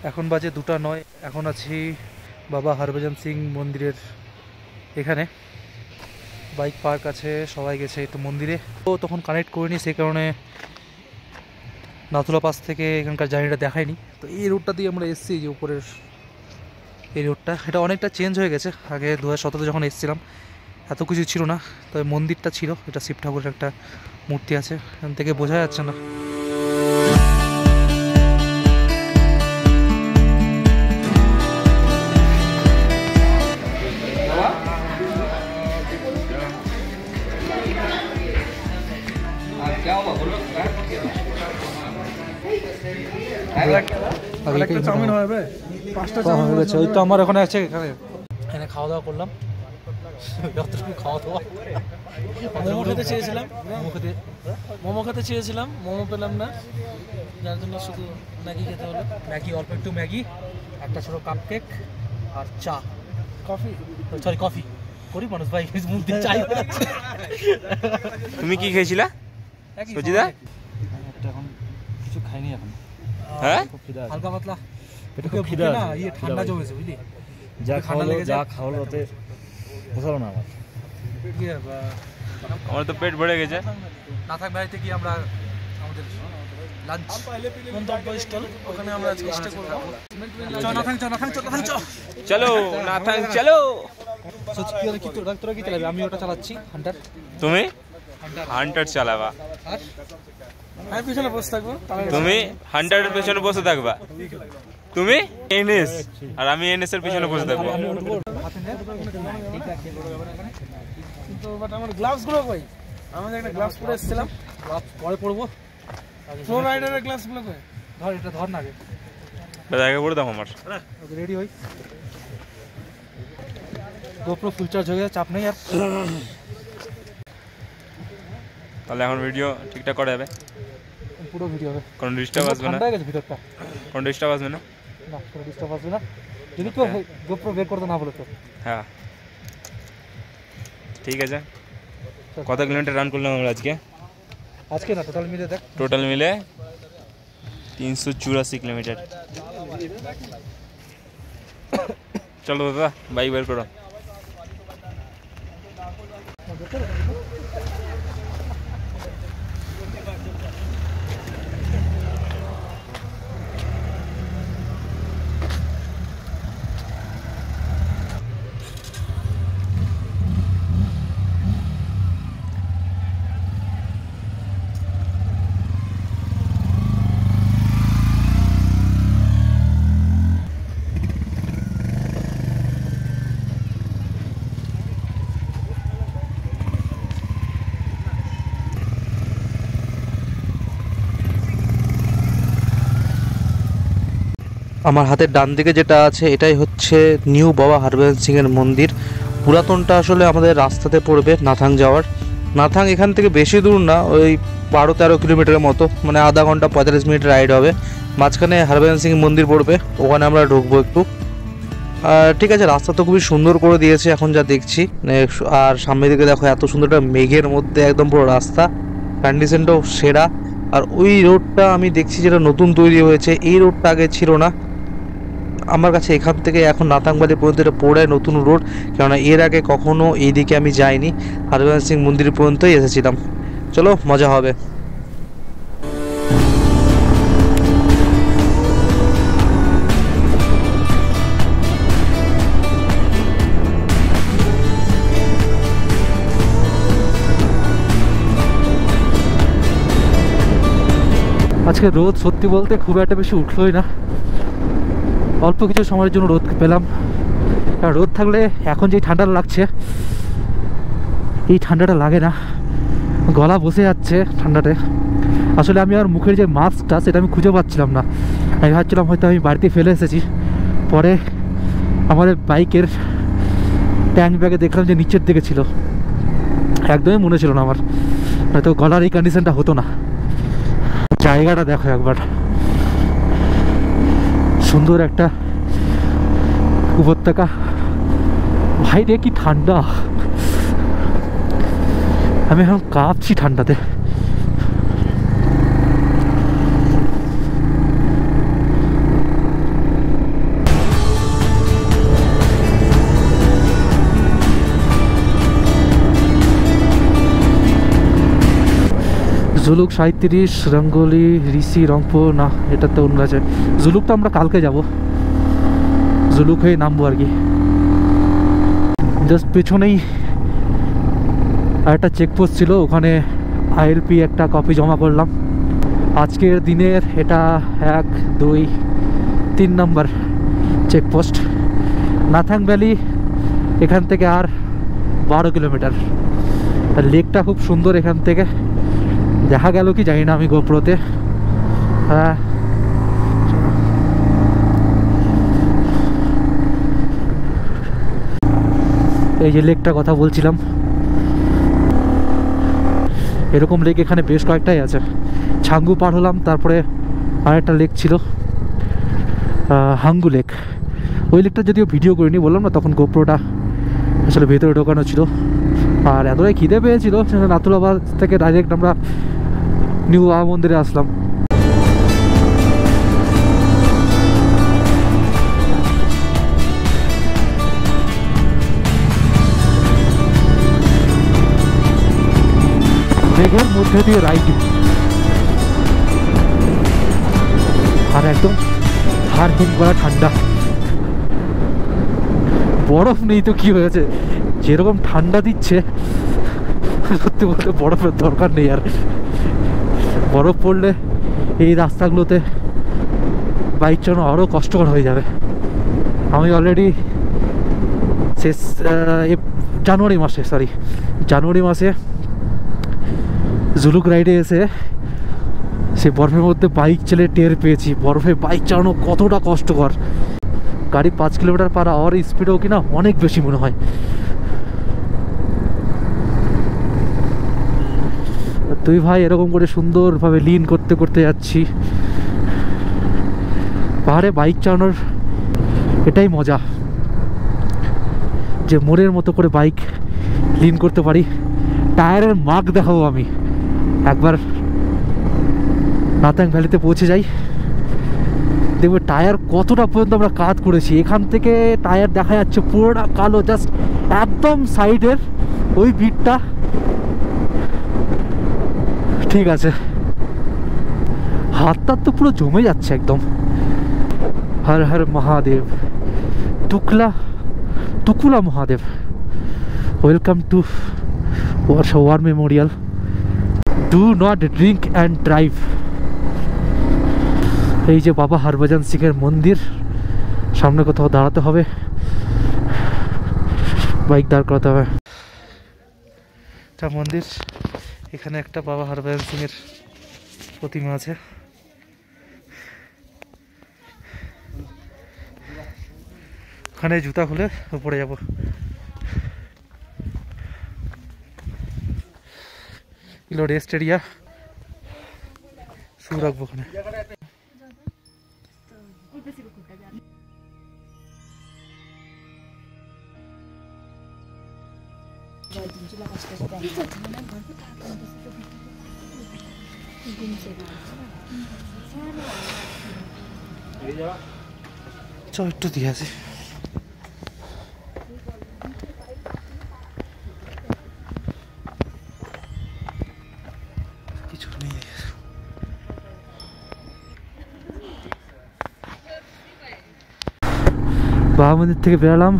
এখন বাজে 2:09। এখন আছি বাবা হরভজন সিং মন্দিরের এখানে। বাইক পার্ক আছে, সবাই গেছে তো মন্দিরে। তো তখন কানেক্ট করিনি, সেই কারণে নাথুলা পাস থেকে এখানকার জার্নিটা দেখায়নি। তো এই রোডটা দিয়ে আমরা এসেছি, যে উপরের এই রোডটা, এটা অনেকটা চেঞ্জ হয়ে গেছে। আগে 2017 যখন এসেছিলাম এত কিছু ছিল না, তবে মন্দিরটা ছিল। এটা শিব ঠাকুরের একটা মূর্তি আছে, এখান থেকে বোঝা যাচ্ছে না। ওই তো আমার এখন আছে এখানে খাওয়া দাওয়া করলাম। খাওয়া দাওয়া মোমো খেতে চেয়েছিলাম, মোমো পেলাম না, যার জন্য শুধু ম্যাগি খেতে হলো। ম্যাগি, অল্প একটু ম্যাগি, একটা ছোটো কাপ কেক আর চা, কফি। গরিব মানুষ ভাই, মুখ দিয়ে চাই। তুমি কি খেয়েছিলা সজিদা? এখন কিছু খাইনি এখন। হ্যাঁ, হালকা পাতলা এটা খুব খিদা না, এই ঠান্ডা জমেছে বুঝলি। যা খাওয়ালো ওতে পোষালো না আমার তো পেট ভরে গেছে। নাথাং বাড়িতে কি আমরা আমাদের লাঞ্চ গন্তব্য স্থল, ওখানে আমরা আজকে স্টে করব। চলো নাথাং চলো। তোরা কি চালাবি? আমি ওটা চালাচ্ছি, হান্টার। তুমি হান্টার চালাবা আর আমি পিছনে বসে থাকবো। তুমি হান্টারের পেছনে বসে থাকবা, তুমি এনএস আর আমি এনএস এর পেছনে বসে থাকবো। কিন্তু বাট আমার গ্লাভস গুলো কই? আমি একটা গ্লাভস পরে এসেছিলাম, পরে পড়বো। ফ্লো রাইডারের গ্লাভস গুলো কই? ধর এটা, ধর না আগে, আগে করে দাও আমার। রেডি হই। গোপ্রো ফুল চার্জ হয়ে গেছে, চাপ নেই আর। তাহলে এখন ভিডিও ঠিকঠাক করা যাবে, পুরো ভিডিও হবে, কোনো ডিস্টার্ব আসবে না? ঠান্ডা হয়ে গেছে ভিতরটা, কোনো ডিস্টার্ব আসবে না? না কোনো ডিস্টার্ব আসবে না, যদি কেউ গোপ্রো বের করতে না বলে তো। হ্যাঁ ঠিক আছে। কত কিলোমিটার রান করলাম আমরা আজকে না, টোটাল মিলে দেখ, টোটাল মিলে 384 কিলোমিটার। চলো দাদা বাইক বের করো। আমার হাতের ডান দিকে যেটা আছে এটাই হচ্ছে নিউ বাবা হরভজন সিং এর মন্দির। পুরাতনটা আসলে আমাদের রাস্তাতে পড়বে নাথাং যাওয়ার। নাথাং এখান থেকে বেশি দূর না, ওই 12-13 কিলোমিটারের মতো, মানে আধা ঘন্টা 45 মিনিট রাইড হবে। মাঝখানে হরভজন সিং মন্দির পড়বে, ওখানে আমরা ঢুকবো একটু। ঠিক আছে, রাস্তা তো খুবই সুন্দর করে দিয়েছে এখন যা দেখছি। আর সামনের দিকে দেখো, এত সুন্দর একটা মেঘের মধ্যে একদম পুরো রাস্তা, কন্ডিশনটাও সেরা। আর ওই রোডটা আমি দেখছি যেটা নতুন তৈরি হয়েছে, এই রোডটা আগে ছিল না আমার কাছে। এখান থেকে এখন নাথাংবাড়ি পর্যন্ত এটা পড়ায় নতুন রোড, কেননা এর আগে কখনো এইদিকে আমি যাইনি, হরভজন সিং মন্দির পর্যন্তই এসেছিলাম। চলো মজা হবে। আজকে রোদ সত্যি বলতে খুব একটা বেশি উঠলোই না, অল্প কিছু সময়ের জন্য রোদ পেলাম। কারণ রোদ থাকলে এখন যেই ঠান্ডাটা লাগছে, এই ঠান্ডাটা লাগে না, গলা বসে যাচ্ছে ঠান্ডাতে। আসলে আমি আমার মুখের যে মাস্কটা সেটা আমি খুঁজে পাচ্ছিলাম না। আমি ভাবছিলাম হয়তো আমি বাড়িতে ফেলে এসেছি, পরে আমাদের বাইকের ট্যাঙ্ক ব্যাগে দেখলাম যে নিচের দিকে ছিল, একদমই মনে ছিল না আমার, হয়তো গলার এই কন্ডিশনটা হতো না। জায়গাটা দেখো একবার, সুন্দর একটা উপত্যকা। ভাই রে কি ঠান্ডা, আমি এখন কাঁপছি ঠান্ডাতে। জুলুক 37, রঙ্গলি, ঋষি, রংপুর, না এটা তো অন্য আছে। জুলুকটা আমরা কালকে যাব, জুলুক হয়ে নামবো আর কি। জাস্ট পেছনেই একটা চেকপোস্ট ছিল, ওখানে ILP একটা কপি জমা করলাম। আজকের দিনের এটা 1, 2, 3 নম্বর চেকপোস্ট। নাথাং ভ্যালি এখান থেকে আর 12 কিলোমিটার। আর লেকটা খুব সুন্দর এখান থেকে দেখা গেল কি জানি না আমি গোপ্রোতে। হ্যাঁ, এই যে লেকটার কথা বলছিলাম, এরকম লেক এখানে বেশ কয়েকটাই আছে। ছাঙ্গু পার হলাম, তারপরে আরেকটা লেক ছিল হাঙ্গু লেক। ওই লেকটা যদিও ভিডিও করিনি, বললাম না তখন গোপ্রোটা আসলে ভেতরে ঢোকানো ছিল। আর এতটাই খিদে পেয়েছিল, নাথুলাবাদ থেকে ডাইরেক্ট আমরা নিউ বাবা মন্দিরে আসলাম। মেঘের মধ্যে দিয়ে রাইড, আর একদম হাড় হিম করা ঠান্ডা। বরফ নেই তো কি হয়েছে, যেরকম ঠান্ডা দিচ্ছে সত্যি বলতে বরফের দরকার নেই। আর বরফ পড়লে এই রাস্তাগুলোতে বাইক চালানো আরও কষ্টকর হয়ে যাবে। আমি অলরেডি শেষ জানুয়ারি মাসে জুলুক রাইডে এসে সে বরফের মধ্যে বাইক চালিয়ে টের পেয়েছি বরফে বাইক চালানো কতটা কষ্টকর। গাড়ি 5 কিলোমিটার পার আওয়ার স্পিডেও কিনা অনেক বেশি মনে হয়। দুই ভাই এরকম করে সুন্দরভাবে লিন করতে করতে যাচ্ছি। পাহাড়ে বাইক চালানোর এটাই মজা যে মোড়ের মতো করে বাইক লিন করতে পারি। টায়ারের মার্ক দেখাবো আমি একবার নাথাং ভ্যালিতে পৌঁছে যাই, দেখবে টায়ার কতটা পর্যন্ত আমরা কাজ করেছি। এখান থেকে টায়ার দেখা যাচ্ছে পুরোটা কালো, জাস্ট একদম সাইডের ওই বিটটা ঠিক আছে। হাতটা তো পুরো জমে যাচ্ছে একদম। হর হর মহাদেব, তুকুলা Mahadev, welcome to war memorial. Do not drink and drive. এই যে বাবা হরভজন সিংয়ের মন্দির, সামনে কোথাও দাঁড়াতে হবে, বাইক দাঁড় করাতে হবে। এটা মন্দির, এখানে একটা বাবা হরভজন সিংয়ের প্রতিমা আছে। ওখানে জুতা খুলে উপরে যাব। এগুলো রেস্ট এরিয়া, শু রাখবো ওখানে। চল একটু দিয়ে আসি। কিছু নেই। বাবা মন্দির থেকে বেরালাম,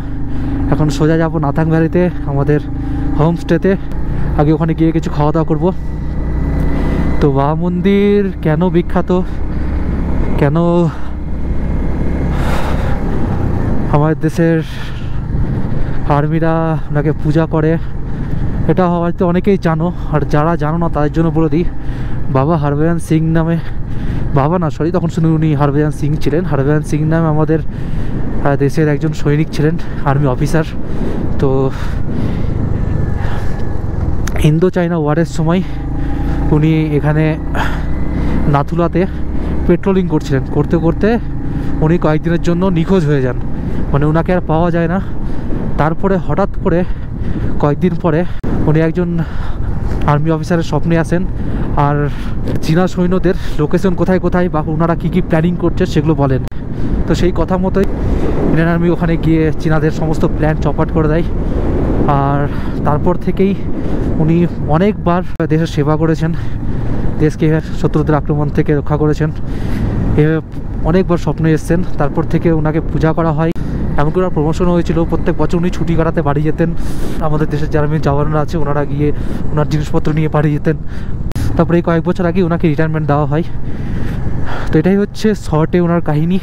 এখন সোজা যাবো নাথাং ভ্যালিতে আমাদের হোমস্টেতে। আগে ওখানে গিয়ে কিছু খাওয়া দাওয়া করবো। তো বাবা মন্দির কেন বিখ্যাত, কেন আমাদের দেশের আর্মিরা ওনাকে পূজা করে, এটা হয়তো অনেকেই জানো। আর যারা জানো না তাদের জন্য বলে দিই, বাবা হরভজন সিং নামে, বাবা না সরি তখন শুনে উনি হরভজন সিং ছিলেন। হরভজন সিং নামে আমাদের দেশের একজন সৈনিক ছিলেন, আর্মি অফিসার। তো ইন্দো চায়না ওয়ারের সময় উনি এখানে নাথুলাতে পেট্রোলিং করছিলেন, করতে করতে উনি কয়েকদিনের জন্য নিখোঁজ হয়ে যান, মানে ওনাকে আর পাওয়া যায় না। তারপরে হঠাৎ করে কয়েকদিন পরে উনি একজন আর্মি অফিসারের স্বপ্নে আসেন, আর চীনা সৈন্যদের লোকেশন কোথায় কোথায় বা ওনারা কী কী প্ল্যানিং করছে সেগুলো বলেন। তো সেই কথা মতোই ইন্ডিয়ান আর্মি ওখানে গিয়ে চীনাদের সমস্ত প্ল্যান চপাট করে দেয়। আর তারপর থেকেই উনি অনেকবার দেশের সেবা করেছেন। দেশকে শত্রুদের আক্রমণ থেকে রক্ষা করেছেন। এভাবে অনেকবার স্বপ্নে এসেছেন, তারপর থেকে ওনাকে পূজা করা হয়। এমনকি ওনার প্রমোশনও হয়েছিল, প্রত্যেক বছর উনি ছুটি কাটাতে বাড়ি যেতেন। আমাদের দেশের যারা জওয়ানরা আছে ওনারা গিয়ে ওনার জিনিসপত্র নিয়ে বাড়ি যেতেন। তারপরে এই কয়েক বছর আগে ওনাকে রিটায়ারমেন্ট দেওয়া হয়। তো এটাই হচ্ছে শর্টে ওনার কাহিনী।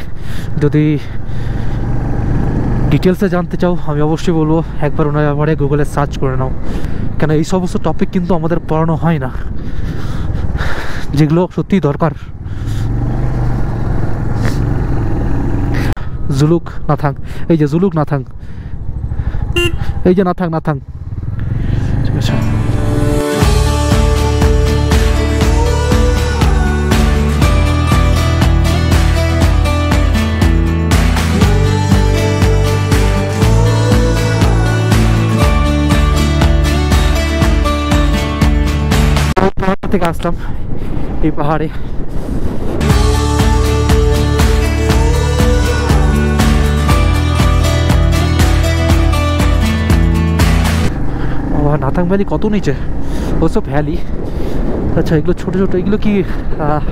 যদি ডিটেলসে জানতে চাও আমি অবশ্যই বলবো একবার ওনার ব্যাপারে গুগলে সার্চ করে নাও, কেন এই সমস্ত টপিক কিন্তু আমাদের পড়ানো হয় না, যেগুলো সত্যিই দরকার। জুলুক নাথাং, এই যে জুলুক নাথাং, এই যে নাথাং নাথাং। ঠিক আছে, পাহাড় থেকে আসলাম এই পাহাড়ে। নাথাং ভ্যালি কত নিচে, ওসব ভ্যালি। আচ্ছা এগুলো ছোটো ছোটো, এগুলো কি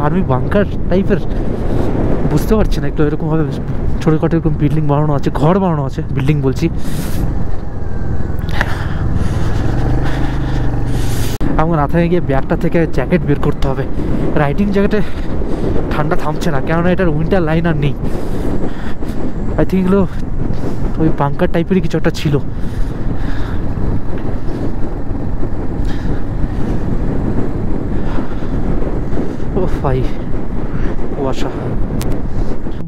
আর্মি বাংকার টাইপের? বুঝতে পারছি না। এগুলো এরকমভাবে ছোটোখাটো এরকম বিল্ডিং বানানো আছে, ঘর বানানো আছে, বিল্ডিং বলছি। আমাকে নাথাঙে গিয়ে ব্যাগটা থেকে জ্যাকেট বের করতে হবে। রাইডিং জ্যাকেটে ঠান্ডা থামছে না, কেননা এটার উইন্টার লাইনার নেই। আই থিঙ্ক এগুলো ওই বাংকার টাইপেরই কিছু একটা ছিল। ও ভাই কুয়াশা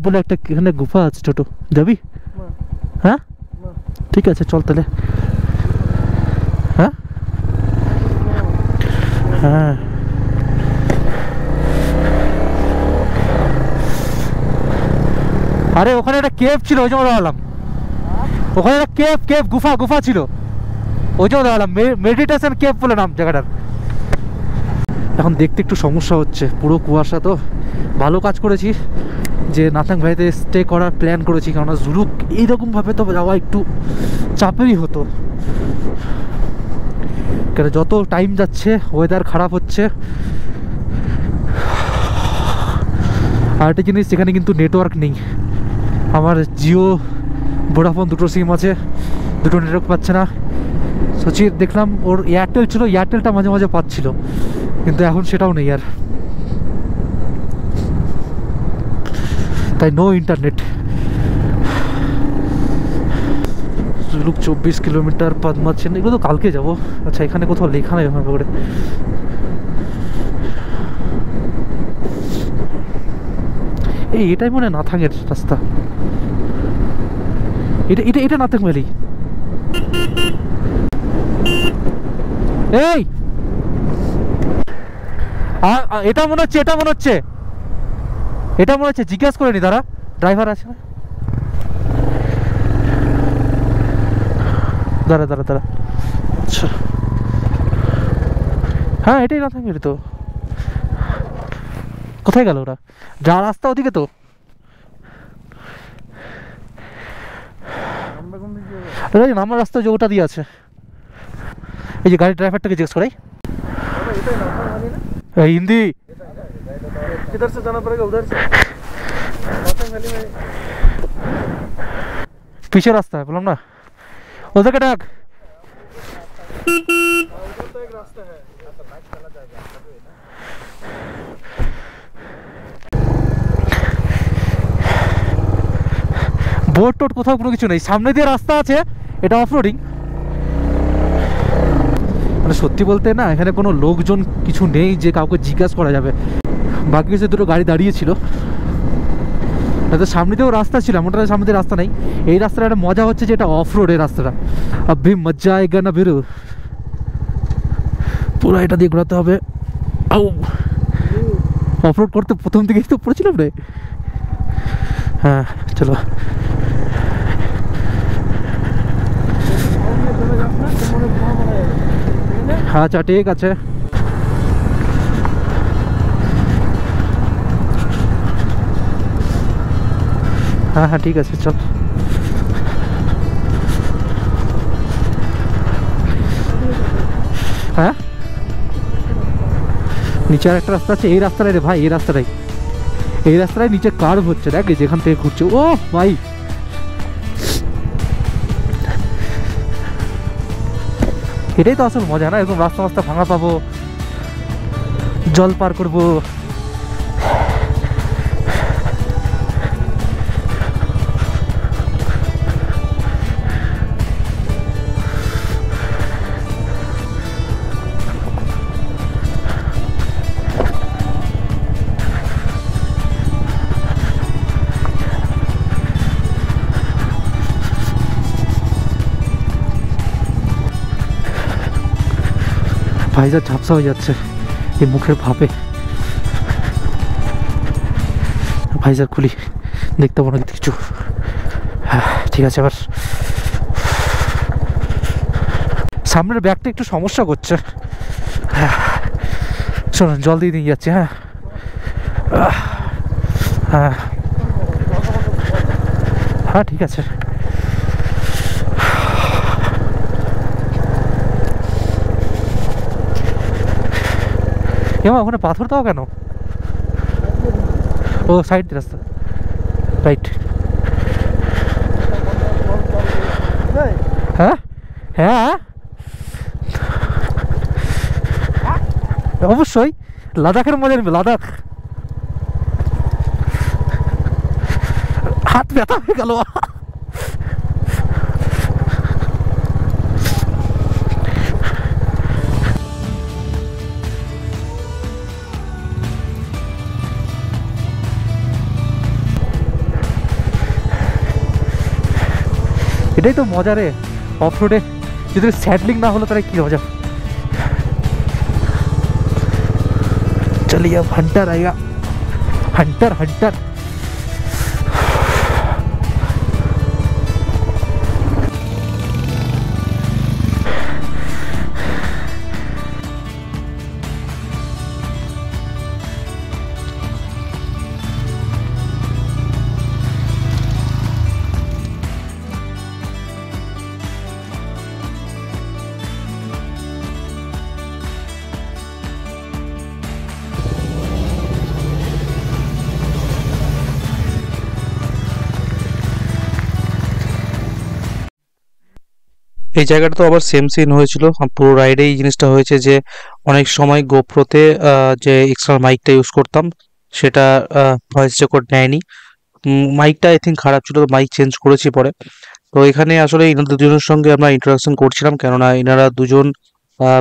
বলে একটা এখানে গুফা আছে ছোট, যাবি? হ্যাঁ ঠিক আছে চল তাহলে। হ্যাঁ হ্যাঁ আরে ওখানে একটা কেভ ছিল, ওই জন্য দাঁড়ালাম। ওখানে একটা কেভ গুফা ছিল, ওই জন্য দাঁড়ালাম। মেডিটেশন কেভ বলে নাম জায়গাটার। এখন দেখতে একটু সমস্যা হচ্ছে, পুরো কুয়াশা। তো ভালো কাজ করেছি যে নাথাং ভ্যালিতে স্টে করার প্ল্যান করেছি, কেননা জুলুক এইরকমভাবে তো যাওয়া একটু চাপেরই হতো। কেন যত টাইম যাচ্ছে ওয়েদার খারাপ হচ্ছে। আর একটা জিনিস, এখানে কিন্তু নেটওয়ার্ক নেই। আমার জিও ভোডাফোন দুটো সিম আছে, দুটো নেটওয়ার্ক পাচ্ছে না। সচির দেখলাম ওর এয়ারটেল ছিল, এয়ারটেলটা মাঝে মাঝে পাচ্ছিল, কিন্তু এখন সেটাও নেই আর। তাই নো ইন্টারনেট। জুলুক 24 কিলোমিটার পদ্মাচ্ছেন, এগুলো তো কালকে যাবো। আচ্ছা এখানে কোথাও লেখা নেই ওখানে করে। এটাই মনে হয় নাথাঙের রাস্তা। এটা নাথাং ভ্যালি। এই এটা মনে হচ্ছে, জিজ্ঞাসা করে নি দাঁড়া, ড্রাইভার আছে না? দাঁড়া। আচ্ছা হ্যাঁ এটাই নাথাং ভ্যালি তো। কোথায় গেল ওরা? যা রাস্তা ওদিকে তো। নামার রাস্তা যে ওটা দিয়ে আছে। এই যে গাড়ির ड्राइवरটাকে জিজ্ঞেস করাই। हिंदी किधर से जाना पड़ेगा? उधर से नाथांग वैली में पीछे रास्ता है, बोलूँ ना उधर का डाक। उधर तो एक रास्ता है। বোট টোট কোথাও কোনো কিছু নেই, সামনে দিয়ে রাস্তা আছে, এটা অফরোডিং। মানে সত্যি বলতে না এখানে কোনো লোকজন কিছু নেই যে কাউকে জিজ্ঞাসা করা যাবে। বাকি কিছু দুটো গাড়ি দাঁড়িয়েছিল, সামনে দিয়েও রাস্তা ছিল, এমনটা সামনে দিয়ে রাস্তা নেই। এই রাস্তাটা একটা মজা হচ্ছে যে এটা অফরোডের রাস্তাটা, আবি মজা আয়েগা না বেরো। পুরো এটা দিয়ে ঘোরাতে হবে। অফরোড করতে প্রথম দিকেই তো পড়েছিলাম রে। হ্যাঁ চলো। আচ্ছা ঠিক আছে। হ্যাঁ ঠিক আছে চল। হ্যাঁ নিচে আর একটা রাস্তা আছে, এই রাস্তাটাই রে ভাই, এই রাস্তাটাই নিচে কার্ভ হচ্ছে, দেখ যেখান থেকে ঘুরছে। ও ভাই এটাই তো আসল মজা না, এরকম রাস্তা রাস্তা ভাঙা পাবো, জল পার করবো। ভাইজার ঝাপসা হয়ে যাচ্ছে এই মুখের ভাপে। ভাইজার খুলি, দেখতে পাবো না কিছু। হ্যাঁ ঠিক আছে, এবার সামনের ব্যাগটা একটু সমস্যা করছে। হ্যাঁ শোনেন, জল দিয়ে নিয়ে যাচ্ছি। হ্যাঁ হ্যাঁ হ্যাঁ ঠিক আছে। কেমন ওখানে পাথর দাও কেন? ও সাইড রাস্তা, রাইট। হ্যাঁ হ্যাঁ অবশ্যই, লাদাখের মজা নেবে। লাদাখ হাত ব্যথা হয়ে গেল। এটাই তো মজা রে অফ রোডে, যদি স্যাডলিং না হলো তাহলে কি মজা। चलिए अब हंटर आएगा, हंटर हंटर। এই জায়গাটা তো আবার সেম সিন হয়েছিল পুরো রাইডে। এই জিনিসটা হয়েছে যে অনেক সময় গোপ্রোতে যে এক্সটার্নাল মাইকটা ইউজ করতাম সেটা ভয়েস রেকর্ড নেয়নি। মাইকটা আই থিঙ্ক খারাপ ছিল, তো মাইক চেঞ্জ করেছি পরে। তো এখানে আসলে এনাদের দুজনের সঙ্গে আমরা ইন্টারাকশন করছিলাম, কেননা এনারা দুজন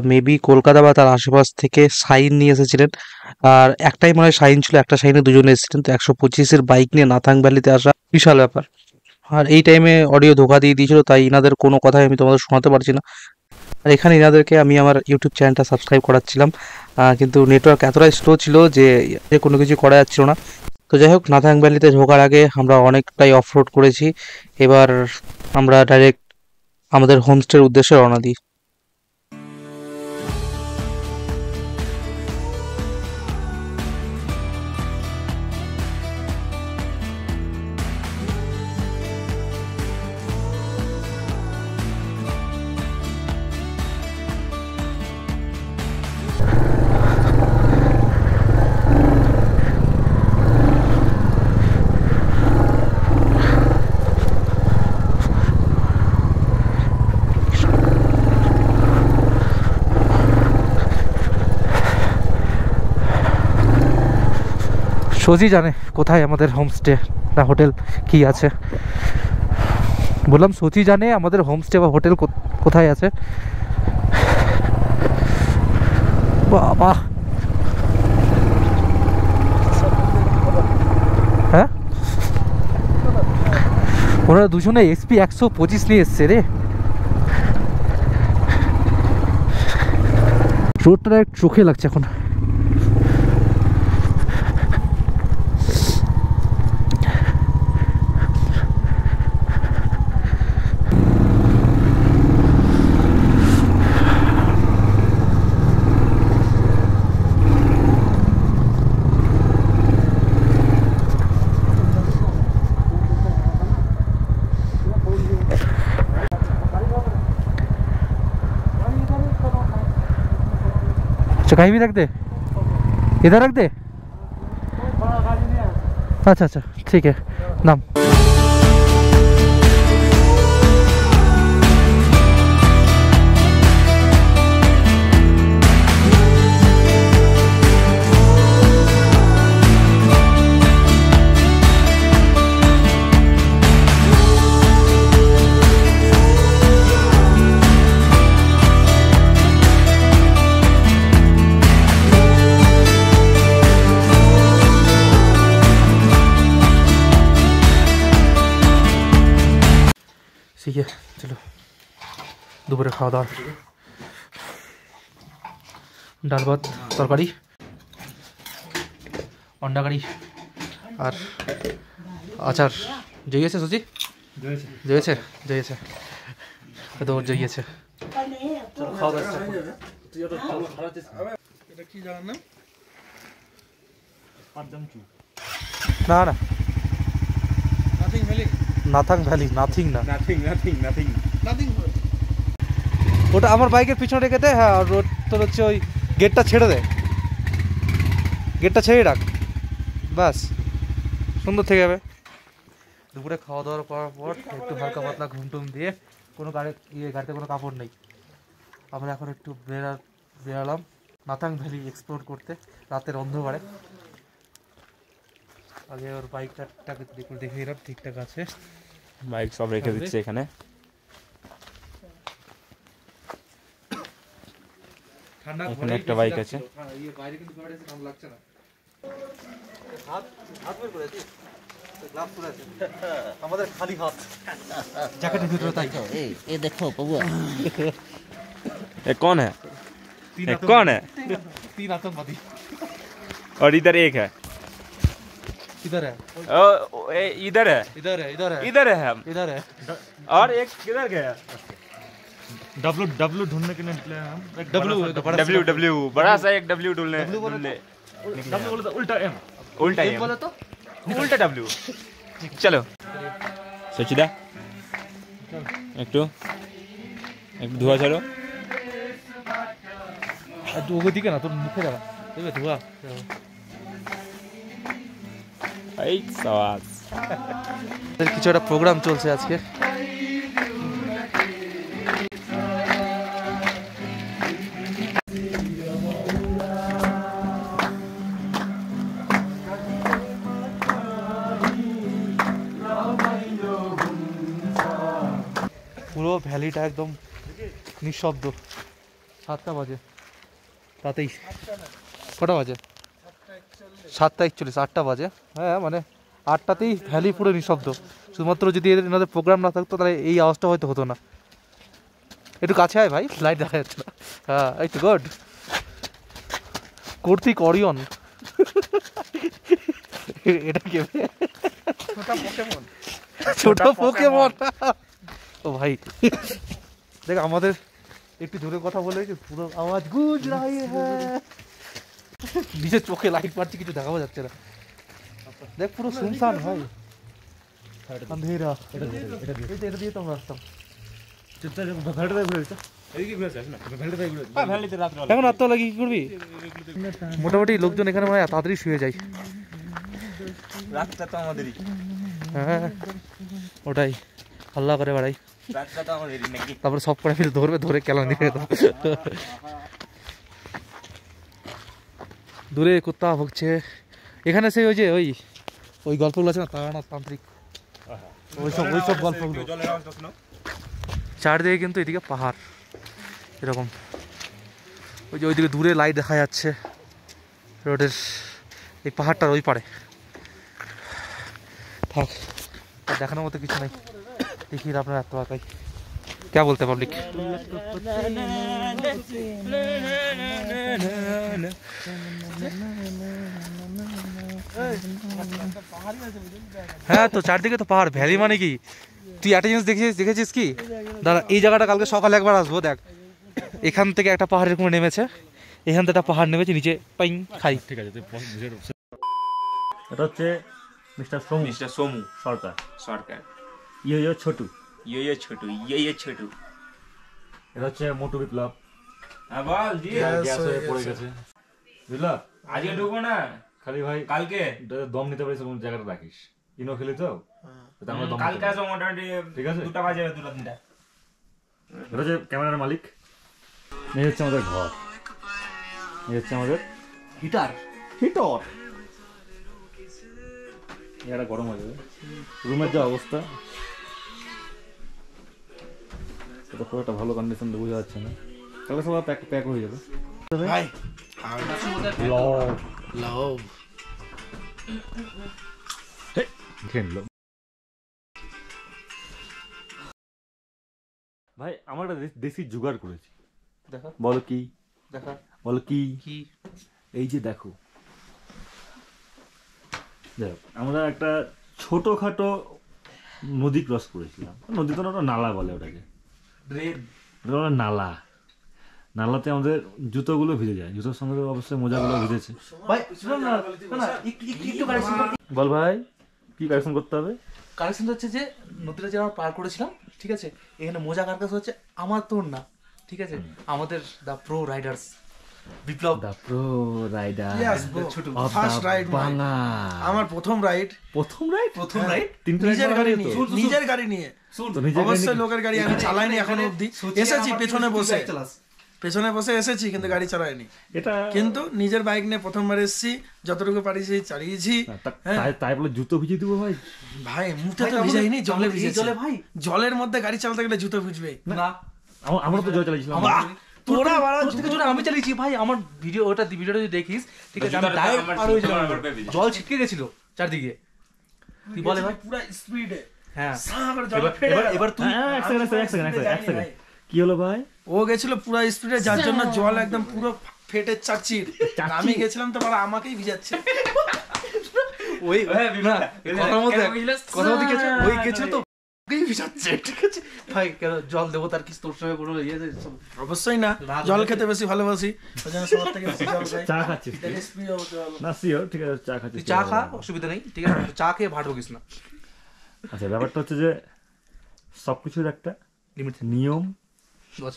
মেবি কলকাতা বা তার আশেপাশ থেকে শাইন নিয়ে এসেছিলেন। আর একটাই মানে শাইন ছিল, একটা শাইনে দুজনে এসেছিলেন। তো 125-এর বাইক নিয়ে নাথাং ভ্যালিতে আসা বিশাল ব্যাপার। আর এই টাইমে অডিও ধোকা দিয়ে দিয়েছিল, তাই ইনাদের কোনো কথাই আমি তোমাদের শোনাতে পারছি না। আর এখানে ইনাদেরকে আমি আমার ইউটিউব চ্যানেলটা সাবস্ক্রাইব করাচ্ছিলাম, কিন্তু নেটওয়ার্ক এতটাই স্লো ছিল যে কোনো কিছু করা যাচ্ছিল না। তো যাই হোক, নাথাং ভ্যালিতে ঢোকার আগে আমরা অনেকটাই অফ রোড করেছি। এবার আমরা ডাইরেক্ট আমাদের হোমস্টের উদ্দেশ্যে রওনা দিই। সোজি জানে কোথায় আমাদের হোমস্টে না হোটেল কি আছে। বললাম সোজি জানে আমাদের হোমস্টে বা হোটেল কোথায় আছে। বাবা হ্যাঁ, ওনারা দুজনে এসপি 125 নিয়ে এসছে রে। রোডটা চোখে লাগছে এখন। कहीं भी रख दे। इधर रख दे। अच्छा अच्छा ठीक है नाम। ठीक है चलो दोपहर खाওয়া দাওয়া ডাল ভাত তরকারি অন্ডা কারি আর আচার জইয়েছে সুজি জইয়েছে জইয়েছে তো জইয়েছে চলো খাওয়া দাওয়া তুই ওটা চলো খাওয়াতে এটা কি জানেন না পাঁচজনচু না না nothing valley Nathang valley nothing না নাথিং ওটা আমার বাইকের পিছনে রেখে দে। হ্যাঁ আর তোর হচ্ছে ওই গেটটা ছেড়ে দে, গেটটা ছেড়ে রাখ ব্যাস সুন্দর থেকে যাবে। দুপুরে খাওয়া দাওয়ার করার পর একটু হালকা পাতলা ঘুমটুম দিয়ে কোনো গাড়িতে কোনো কাপড় নেই, আমরা এখন একটু বেরালাম নাথাং ভ্যালি এক্সপ্লোর করতে রাতের অন্ধকারে। আগে ওর বাইকটাকে দেখে এলাম ঠিকঠাক আছে, বাইক সব রেখে দিচ্ছে এখানে। এখানে একটা বাইক আছে। আমাদের খালি হাত জ্যাকেটের ভিতরে তাই। ये देखो बबुआ ये कौन है? ये कौन है? 3 आतंकवादी और इधर एक है, इधर है इधर है, इधर है इधर है इधर है हम, इधर है। और एक किधर गया? डब्लू ढूंढने के लिए निकले हम। डब्ल्यू डब्ल्यू बड़ा सा एक डब्ल्यू ढूंढने डब्लू बोले तो उल्टा एम। उल्टा एम बोले तो उल्टा डब्ल्यू। चलो सचिदा একটু ধোয়া ছাড়ো। একটু ওদিকে না তোর মুখে দেখা দেখবে ধোয়া। এই সওয়াজ কিছু একটা প্রোগ্রাম চলছে আজকে। পুরো ভ্যালিটা একদম নিঃশব্দ। 7টা বাজে, তাতেই কটা বাজে? 7:41, 8টা বাজে। হ্যাঁ মানে 8টাতেই ভ্যালি পুরো নিঃশব্দ। শুধুমাত্র যদি এনাদের প্রোগ্রাম না থাকতো তাহলে এই আওয়াজটা হয়তো হতো না। একটু কাছে আয় ভাই, লাইট দেখা যাচ্ছে না। হ্যাঁ এই তো গুড। কর্তিক অরিয়ন এটা কে? ছোট পোকেমন। ও ভাই দেখ আমাদের একটু দূরে কথা বলে পুরো আওয়াজ গুজ রাহি হ্যাঁ। নিজের চোখে লাইট মারছে, কিছু দেখাও যাচ্ছে না। দেখ পুরো শুনশান ভাই, আন্ধেরা। এটা দিয়ে তো আমরা আসতাম। এখন রাত তো লাগি কি করবি? মোটামুটি লোকজন এখানে মানে তাড়াতাড়ি শুয়ে যায়। রাতটা তো আমাদেরই। হ্যাঁ ওটাই হাল্লা করে বেড়াই। রাতটা তো আমাদেরই নাকি? তারপরে সব করে ফিরে ধরে কেলান দিয়ে দেবো। দূরে কুত্তা ভুগছে। এখানে সেই ওই যে ওই গল্পগুলো আছে না, তারানাথ তান্ত্রিক, ওইসব গল্পগুলো। চারদিকে কিন্তু এদিকে পাহাড় এরকম। ওই যে ওইদিকে দূরে লাইট দেখা যাচ্ছে রোডের, এই পাহাড়টার ওই পারে। থাক আর দেখানোর মতো কিছু নাই। দেখি আপনার এত একাই क्या बोलते हैं पब्लिक? হ্যাঁ তো চারদিকে তো পাহাড়। ভ্যালি মানে কি তুই একটা জিনিস দেখেছিস কি দাদা? এই জায়গাটা কালকে সকালে একবার আসবো। দেখ এখান থেকে একটা পাহাড় এরকম নেমেছে, এখান থেকে একটা পাহাড় নেমেছে নিচে পাইং খাই। ঠিক আছে এটা হচ্ছে মিস্টার সোমু সরকার। ইয়ে ছোটু, ये छोटू। এটা হচ্ছে মোটু বিপ্লব। হ্যাঁ বল দিয়ে গ্যাস হয়ে পড়ে গেছে বুঝলা। আজকে ঢুকবো না, খালি ভাই কালকে দম নিতে পারিস কোন জায়গাটা রাখিস। ইনো খেলি তো তো আমরা দম কালকে আসবো মোটামুটি ঠিক আছে 2টা বাজে, 2টা 3টা। এটা হচ্ছে ক্যামেরার মালিক, এই হচ্ছে আমাদের ঘর, এই হচ্ছে আমাদের হিটার হিটর। এটা গরম হয়ে যাবে। রুমের যা অবস্থা এটা খুব একটা ভালো কন্ডিশন বোঝা যাচ্ছে না, কালকে সব প্যাক হয়ে যাবে। ভাই লও লাও খেললো ভাই, আমার একটা দেশি জুগাড় করেছি। দেখা বলো কি? দেখা বলো কি? কি এই যে দেখো, দেখো আমরা একটা ছোটখাটো নদী ক্রস করেছিলাম। নদী তো না, ওটা নালা বলে ওটাকে, ওটা বলে নালা। নালাতে আমাদের জুতোগুলো ভিজে যায়, জুতোর সঙ্গে তো অবশ্যই মোজাগুলো ভিজেছে। ভাই শুনুন না, না একটু কারেকশন বল ভাই কি কারেকশন করতে হবে? কারেকশন হচ্ছে যে নদীটা যে আমরা পার করেছিলাম, ঠিক আছে, এখানে মোজা কার কাছে হচ্ছে, আমার তোর না, ঠিক আছে, আমাদের দ্য প্রো রাইডার্স বিপ্লব দা প্রো রাইডার ছোট ফার্স্ট রাইড আমার প্রথম রাইড প্রথম রাইড নিজের গাড়ি নিয়ে, নিজের গাড়ি নিয়ে, অবশ্যই লোকের গাড়ি আমি চালাইনি এখনো অবধি। এসেছি পেছনে বসে, পেছনে বসে এসেছি কিন্তু গাড়ি চালাইনি। এটা কিন্তু নিজের বাইক নিয়ে প্রথমবার এসেছি, যতটুকু পারিছি চালিয়েছি। তাই বলে জুতো ভিজিয়ে দেবো ভাই? ভাই মুখটা তো ভিজাইনি, জলে ভিজেছে। জলে ভাই, জলের মধ্যে গাড়ি চালাতে গেলে জুতো ভিজবে না। আমরা তো জল চালিয়েছিলাম। তোরা থেকে জোরে আমি চালিয়েছি ভাই, আমার ভিডিওটা যদি দেখিস, ঠিক আছে, আমি ডাইরেক্ট পার হয়ে গেছিলাম, জল ছিটকে গেছিল চারদিকে। তুই বলে ভাই পুরো স্পিডে, হ্যাঁ এবার তুই এক সেকেন্ড কি হলো ভাই? ও গেছিল পুরো স্পিডে, যার জন্য জল একদম পুরো ফেটে চাচির। আমি গেছিলাম তো বাবা আমাকেই ভিজাচ্ছে। ওই না কথার মধ্যে ওই গেছিল তো ভিজাচ্ছে, ঠিক আছে ভাই। কেন জল দেবো তার কি তোর সঙ্গে কোনো ইয়ে? অবশ্যই না, জল খেতে বেশি ভালোবাসি, ওই জন্য সবার থেকে বেশি জল খাই। চা খাচ্ছিস না? সিও ঠিক আছে, চা খাচ্ছিস, চা খা, অসুবিধা নেই, ঠিক আছে, চা খেয়ে ভাট হোকিস না। আচ্ছা ব্যাপারটা হচ্ছে যে সবকিছুর একটা লিমিট, নিয়ম,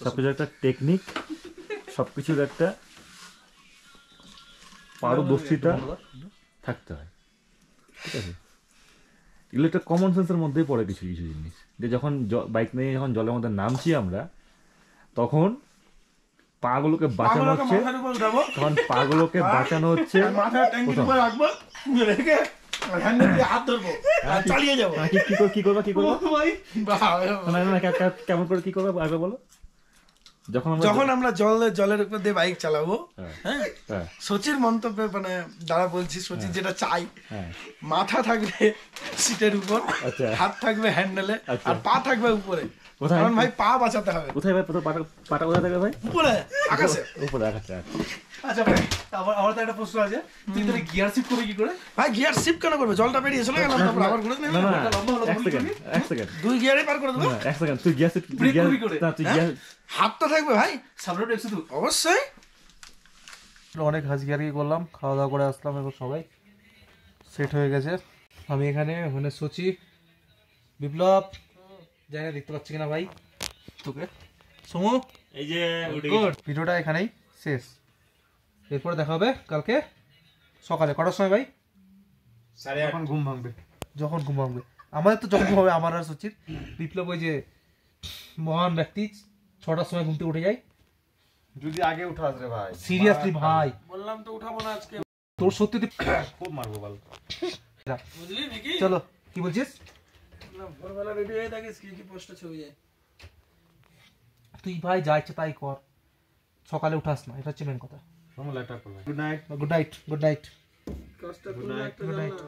সবকিছুর একটা টেকনিক, সবকিছুর একটা পারদর্শিতা থাকতে হয়, ঠিক আছে? এগুলো একটা কমন সেন্সের মধ্যেই পড়ে কিছু কিছু জিনিস, যে যখন বাইক নিয়ে যখন জলের মধ্যে নামছি আমরা, তখন পাগুলোকে বাঁচানো হচ্ছে, তখন পাগুলোকে বাঁচানো হচ্ছে চালিয়ে যাবো। কি করবো কেমন করে কি করবো আগে বলো? যখন আমরা জলের উপর দিয়ে বাইক চালাবো, হ্যাঁ, সচির মন্তব্যে মানে দ্বারা বলছি, সচির যেটা চাই, মাথা থাকবে সিটের উপর, হাত থাকবে হ্যান্ডেলে, আর পা থাকবে উপরে। কারণ ভাই পা বাঁচাতে হবে। কোথায় ভাই পাটা কোথায় থাকবে ভাই? উপরে, আকাশে। উপরে আকাশে। আচ্ছা ভাই, আমার তো একটা প্রশ্ন আছে, তুই তাহলে গিয়ার শিফট করবি কি করে? ভাই গিয়ার শিফট কেন করবে? জলটা বেরিয়ে চলে গেল, তারপর আবার ঘুরে নেবে। না এক সেকেন্ড দুই গিয়ারে পার করে দেবো। এক সেকেন্ড, তুই গিয়ার না, তুই গিয়ার হাতটা থাকবে ভাই সামনে একটু তো অবশ্যই। অনেক হাসি আর কি করলাম, খাওয়া দাওয়া করে আসলাম, এখন সবাই সেট হয়ে গেছে। আমি এখানে ওখানে সচি, বিপ্লব, জানি না দেখতে পাচ্ছি কিনা ভাই তোকে, সমু, এই যে ভিডিওটা এখানেই শেষ। এরপরে দেখা হবে কালকে সকালে। কটার সময় ভাই? 8:30 ঘুম ভাঙবে, যখন ঘুম ভাঙবে আমাদের, তো যখন ঘুম হবে আমার আর সচির। বিপ্লব ওই যে মহান ব্যক্তি 6টার সময় ঘুম থেকে উঠে যায়। যদি আগে উঠাস রে ভাই, সিরিয়াসলি ভাই বললাম তো উঠাবো না আজকে, তোর সত্যি খুব মারবো বল। বুঝলি নাকি? চলো, কি বলছিস? ভোরবেলা রেডি হয়ে থাকিস, কি পোস্টে ছবি যায়। তুই ভাই যা ইচ্ছে তাই কর, সকালে উঠাস না, এটা হচ্ছে মেন কথা। Good night. Good night, good night, কষ্ট গুড নাইট। Good night.